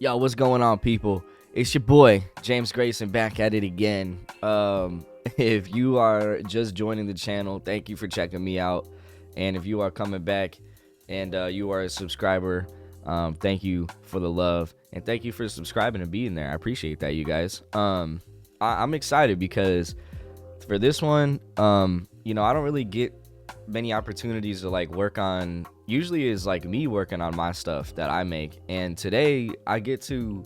Yo, what's going on, people? It's your boy James Grayson back at it again. If you are just joining the channel, thank you for checking me out. And if you are coming back and you are a subscriber, thank you for the love and thank you for subscribing and being there. I appreciate that, you guys. I'm excited because for this one, I don't really get many opportunities to like work on. Usually is like me working on my stuff that I make, and today I get to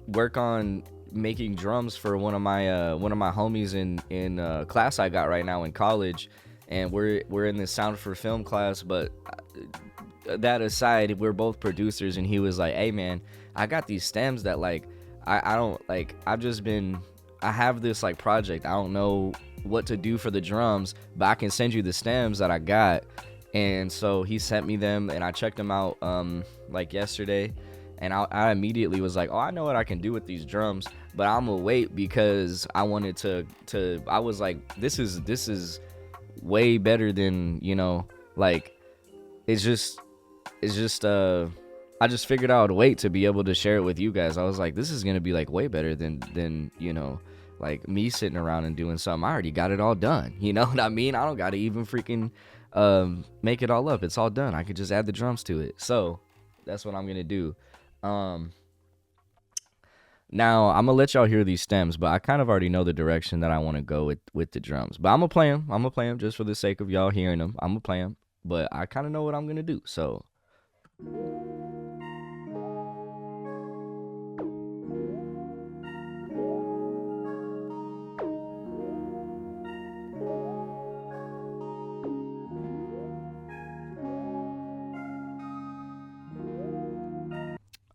work on making drums for one of my homies in class I got right now in college, and we're in this sound for film class. But that aside, we're both producers, and he was like, "Hey man, I got these stems that like I don't like. I have this like project. I don't know what to do for the drums, but I can send you the stems that I got." And so he sent me them, and I checked them out like yesterday, and I immediately was like, "Oh, I know what I can do with these drums." But I'm gonna wait because I wanted to. I was like, "This is way better than like it's just I just figured out a way to be able to share it with you guys. I was like, this is gonna be like way better than like me sitting around and doing something. I already got it all done. You know what I mean? I don't gotta even freaking make it all up. It's all done. I could just add the drums to it. So that's what I'm gonna do. Um Now I'm gonna let y'all hear these stems, but I kind of already know the direction that I want to go with the drums. But I'm gonna play them. I'm gonna play them just for the sake of y'all hearing them. I'm gonna play them, but I kind of know what I'm gonna do. So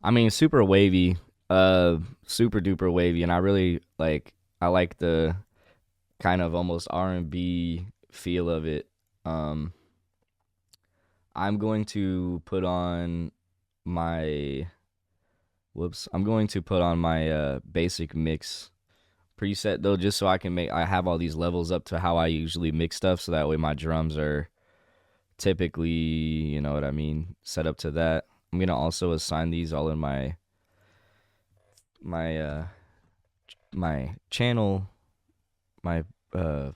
I mean, super wavy, super duper wavy, and I like the kind of almost R&B feel of it. Um, I'm going to put on my I'm going to put on my basic mix preset though, just so I have all these levels up to how I usually mix stuff, so that way my drums are typically, you know what I mean, set up to that. I'm gonna also assign these all in my my channel, my why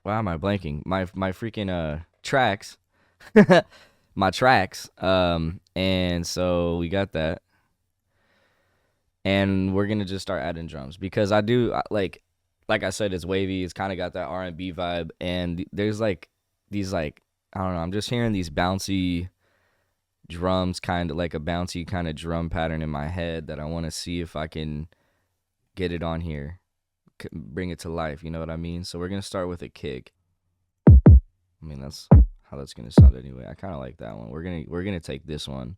am I blanking? My freaking tracks. My tracks. And so we got that. And we're gonna just start adding drums because I do like I said, it's wavy, it's kinda got that R&B vibe, and there's like these like I don't know, I'm just hearing these bouncy drums, kind of like a bouncy kind of drum pattern in my head that I want to see if I can get it on here, bring it to life. You know what I mean? So we're gonna start with a kick. I mean that's how that's gonna sound anyway. I kind of like that one. We're gonna take this one,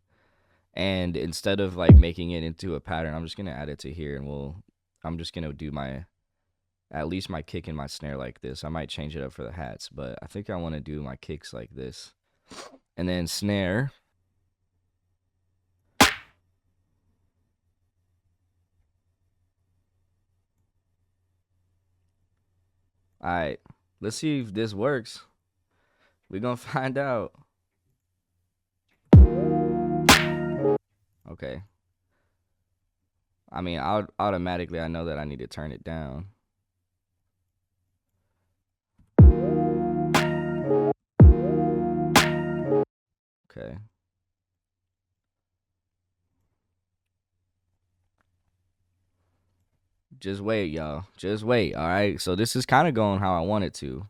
and instead of like making it into a pattern, I'm just gonna add it to here, and I'm just gonna do my at least my kick and my snare like this. I might change it up for the hats, but I think I want to do my kicks like this, and then snare. All right, let's see if this works. We're gonna find out. Okay. I mean, automatically I know that I need to turn it down. Okay. Just wait, y'all. Just wait. All right. So this is kind of going how I want it to.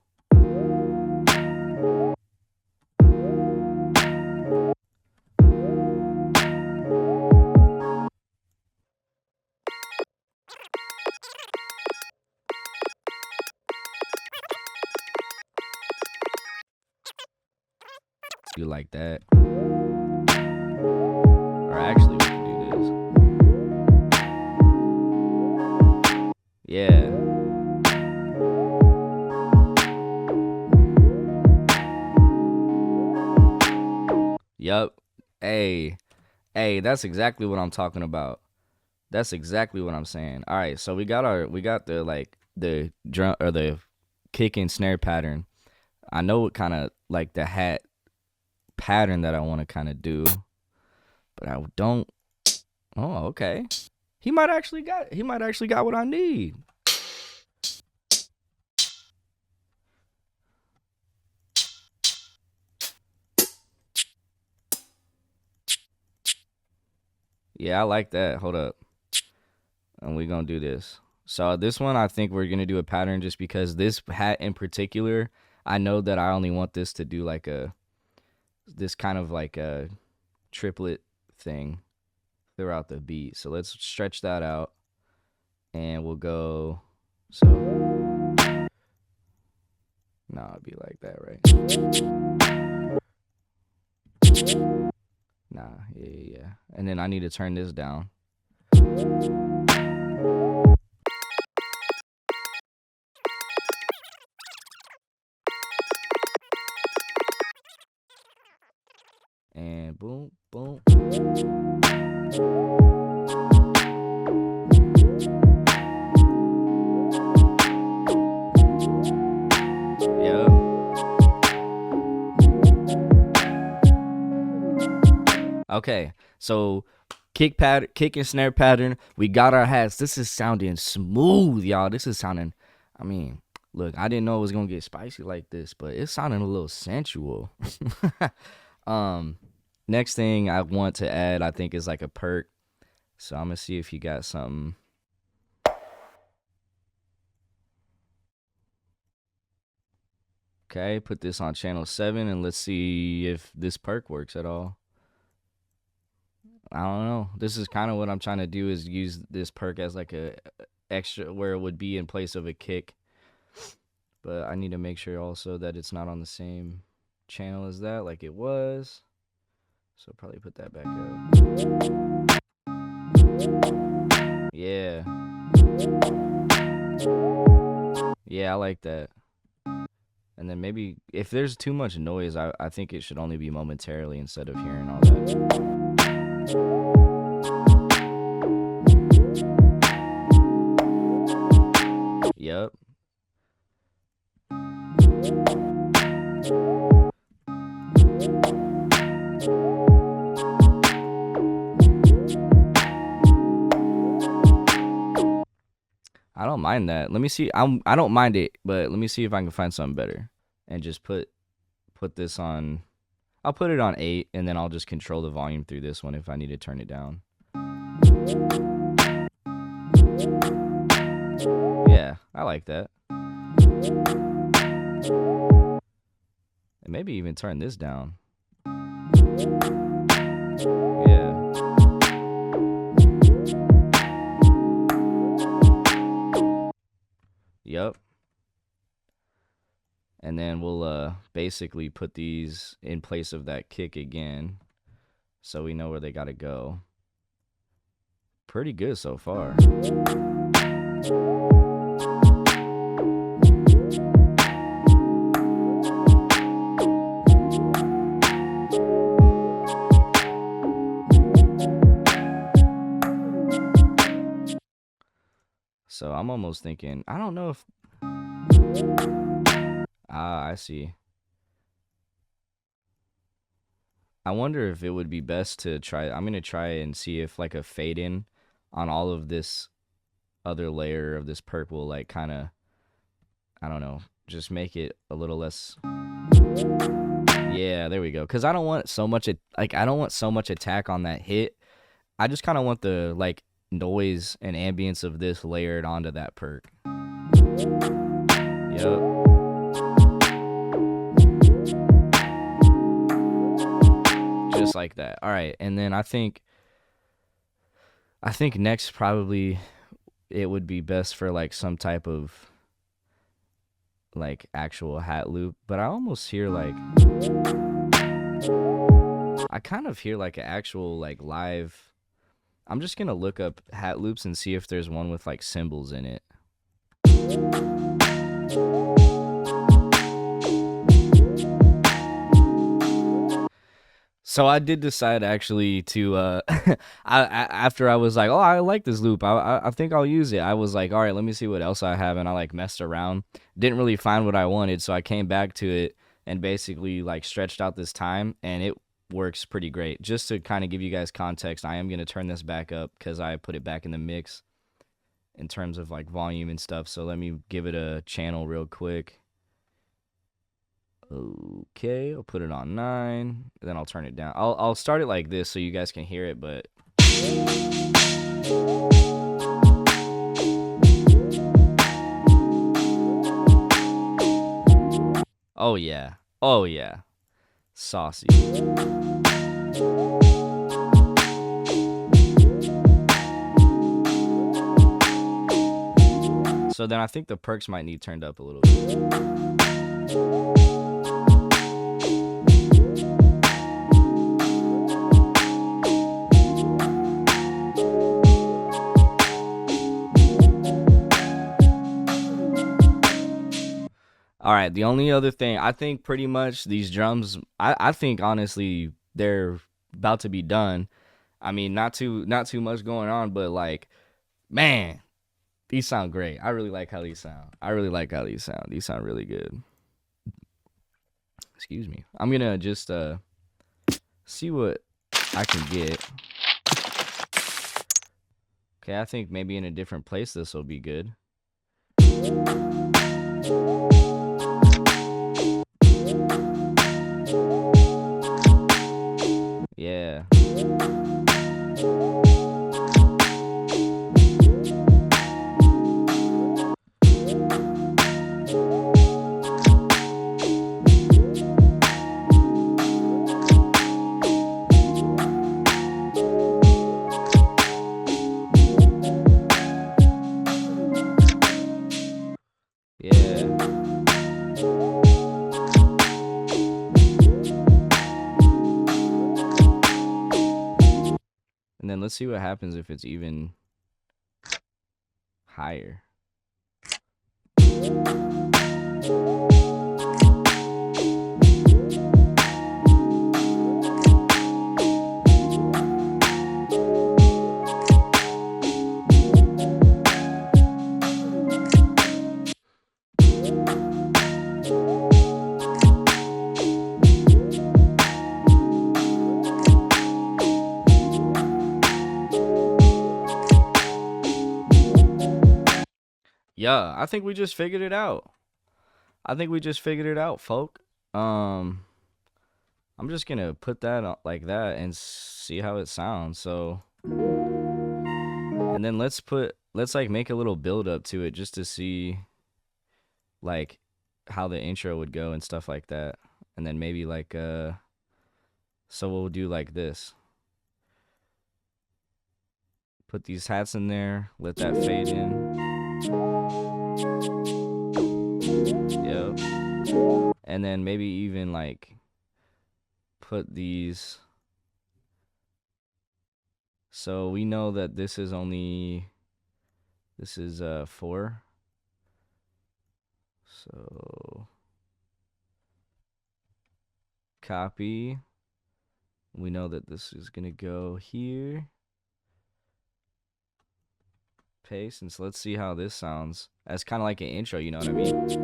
You like that? Or actually, we can do this. Yeah. Yup. Hey. Hey, that's exactly what I'm talking about. That's exactly what I'm saying. All right, so we got the like the drum or the kick and snare pattern. I know what kind of like the hat pattern that I want to kind of do, but I don't Oh, okay. He might actually got what I need. Yeah, I like that. Hold up. And we're gonna do this. So this one I think we're gonna do a pattern just because this hat in particular, I know that I only want this to do like this kind of like a triplet thing throughout the beat. So let's stretch that out and we'll go so nah, it'd be like that, right? Nah, yeah. And then I need to turn this down. And boom, boom. Yep. Okay, so kick and snare pattern. We got our hats. This is sounding smooth, y'all. This is sounding. I mean, look, I didn't know it was gonna get spicy like this, but it's sounding a little sensual. um, next thing I want to add, I think, is like a perk. So I'm gonna see if you got something. Okay, put this on channel 7 and let's see if this perk works at all. I don't know. This is kind of what I'm trying to do is use this perk as like a extra where it would be in place of a kick. But I need to make sure also that it's not on the same channel as that like it was. So probably put that back up. Yeah. Yeah, I like that. And then maybe if there's too much noise, I think it should only be momentarily instead of hearing all that. Yep. I don't mind that. Let me see. I don't mind it, but let me see if I can find something better. And just put this on. I'll put it on 8 and then I'll just control the volume through this one if I need to turn it down. Yeah, I like that. And maybe even turn this down. Yeah. Yep. And then we'll basically put these in place of that kick again so we know where they got to go. Pretty good so far. So I'm almost thinking, I don't know if... I see. I wonder if it would be best to try... I'm going to try and see if like a fade in on all of this other layer of this perk will like kind of... I don't know. Just make it a little less... Yeah, there we go. Because I don't want so much... I don't want so much attack on that hit. I just kind of want the like noise and ambience of this layered onto that perk. Yep. Just like that. All right, and then I think next probably it would be best for like some type of like actual hat loop, but I almost hear like I kind of hear like an actual like live. I'm just gonna look up hat loops and see if there's one with like cymbals in it. So I did decide actually to after I was like, oh, I like this loop, I think I'll use it. I was like, all right, let me see what else I have, and I like messed around, didn't really find what I wanted, so I came back to it and basically like stretched out this time, and it works pretty great. Just to kind of give you guys context, I am going to turn this back up because I put it back in the mix in terms of like volume and stuff. So let me give it a channel real quick. Okay, I'll put it on 9, then I'll turn it down. I'll start it like this so you guys can hear it, but oh yeah. Oh yeah. Saucy. So then I think the perks might need turned up a little bit. All right, the only other thing, I think pretty much these drums, I think honestly they're about to be done. I mean, not too much going on, but like, man, these sound great. I really like how these sound. These sound really good. Excuse me. I'm gonna just see what I can get. Okay, I think maybe in a different place this will be good. Yeah. And then let's see what happens if it's even higher. Yeah, I think we just figured it out. Folk. I'm just gonna put that like that and see how it sounds. So, and then let's like make a little build up to it just to see like how the intro would go and stuff like that. And then maybe like so we'll do like this. Put these hats in there, let that fade in. Yep. And then maybe even like put these, so we know that this is 4. So copy. We know that this is gonna go here. Paste, and so let's see how this sounds as kind of like an intro, you know what I mean?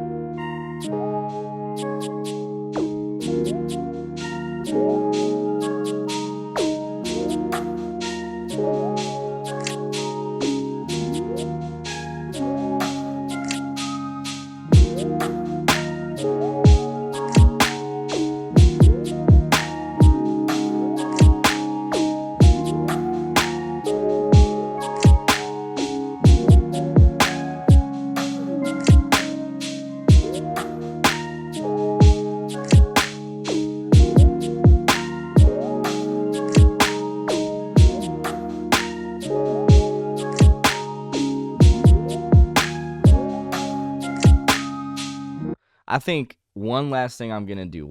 I think one last thing I'm gonna do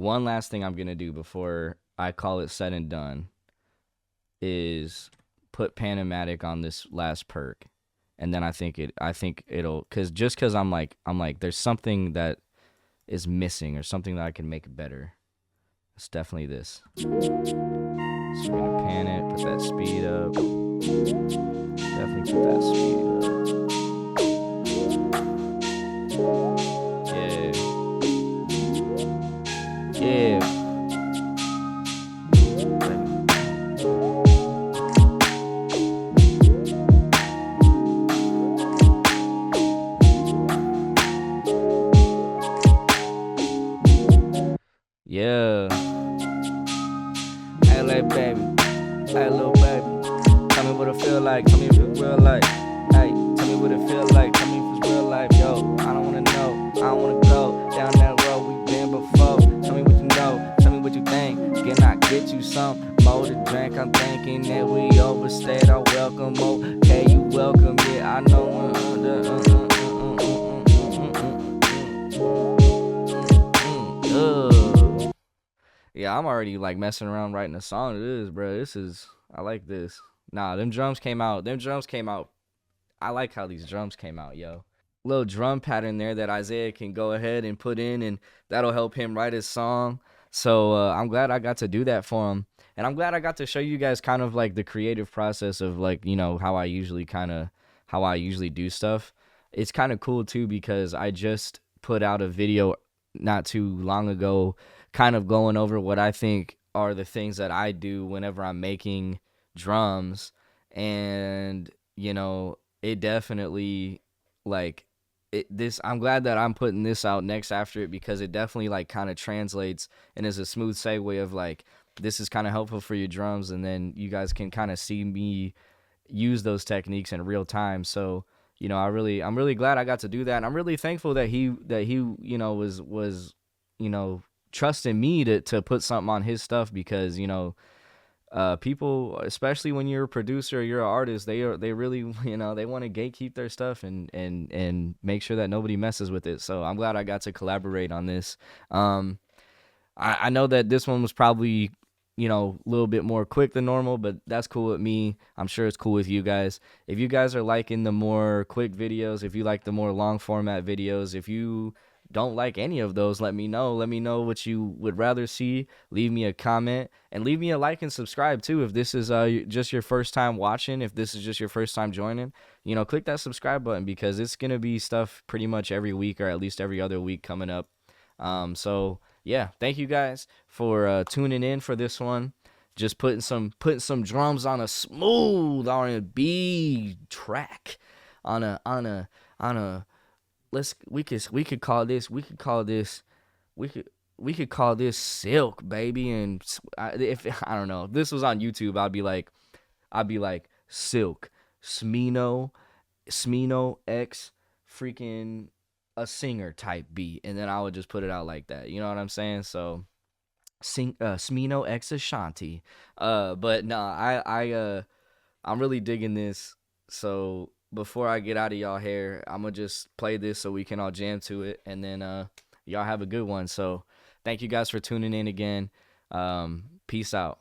before I call it said and done is put Panamatic on this last perk, and then I think it'll, cause I'm like there's something that is missing or something that I can make better. It's definitely this. So we're gonna pan it, put that speed up. Definitely put that speed up. Yeah. Yeah. Hey, little baby. Hey, little baby. Tell me what it feel like. Tell me if it's real life. Hey, tell me what it feel like. Tell me if it's real life. Yo, I don't wanna know. I don't wanna go down that road we've been before. Tell me what you know. Tell me what you think. Can I get you some more to drink? I'm thinking that we overstayed our welcome. Okay, you welcome. Yeah, I know. Yeah, I'm already like messing around writing a song. It is, bro. I like this. Nah, them drums came out. Them drums came out. I like how these drums came out, yo. Little drum pattern there that Isaiah can go ahead and put in, and that'll help him write his song. So I'm glad I got to do that for him, and I'm glad I got to show you guys kind of like the creative process of like how I usually do stuff. It's kind of cool too because I just put out a video not too long ago, kind of going over what I think are the things that I do whenever I'm making drums, and it definitely like this. I'm glad that I'm putting this out next after it because it definitely like kind of translates and is a smooth segue of like this is kind of helpful for your drums, and then you guys can kind of see me use those techniques in real time. So I'm really glad I got to do that, and I'm really thankful that he was trusting me to put something on his stuff because people, especially when you're a producer or you're an artist, they really they want to gatekeep their stuff and make sure that nobody messes with it. So I'm glad I got to collaborate on this. I know that this one was probably, a little bit more quick than normal, but that's cool with me. I'm sure it's cool with you guys. If you guys are liking the more quick videos, if you like the more long format videos, if you don't like any of those, let me know. Let me know what you would rather see. Leave me a comment and leave me a like and subscribe too. If this is just your first time watching, if this is just your first time joining, click that subscribe button because it's going to be stuff pretty much every week or at least every other week coming up. So yeah, thank you guys for tuning in for this one. Just putting some drums on a smooth R&B track, on a we could we could call this Silk, baby. And if I don't know, if this was on YouTube, I'd be like Silk, Smino X freaking a singer type beat, and then I would just put it out like that. You know what I'm saying? So Smino X Ashanti. But no, I'm really digging this. So before I get out of y'all hair, I'm gonna just play this so we can all jam to it, and then y'all have a good one. So thank you guys for tuning in again. Peace out.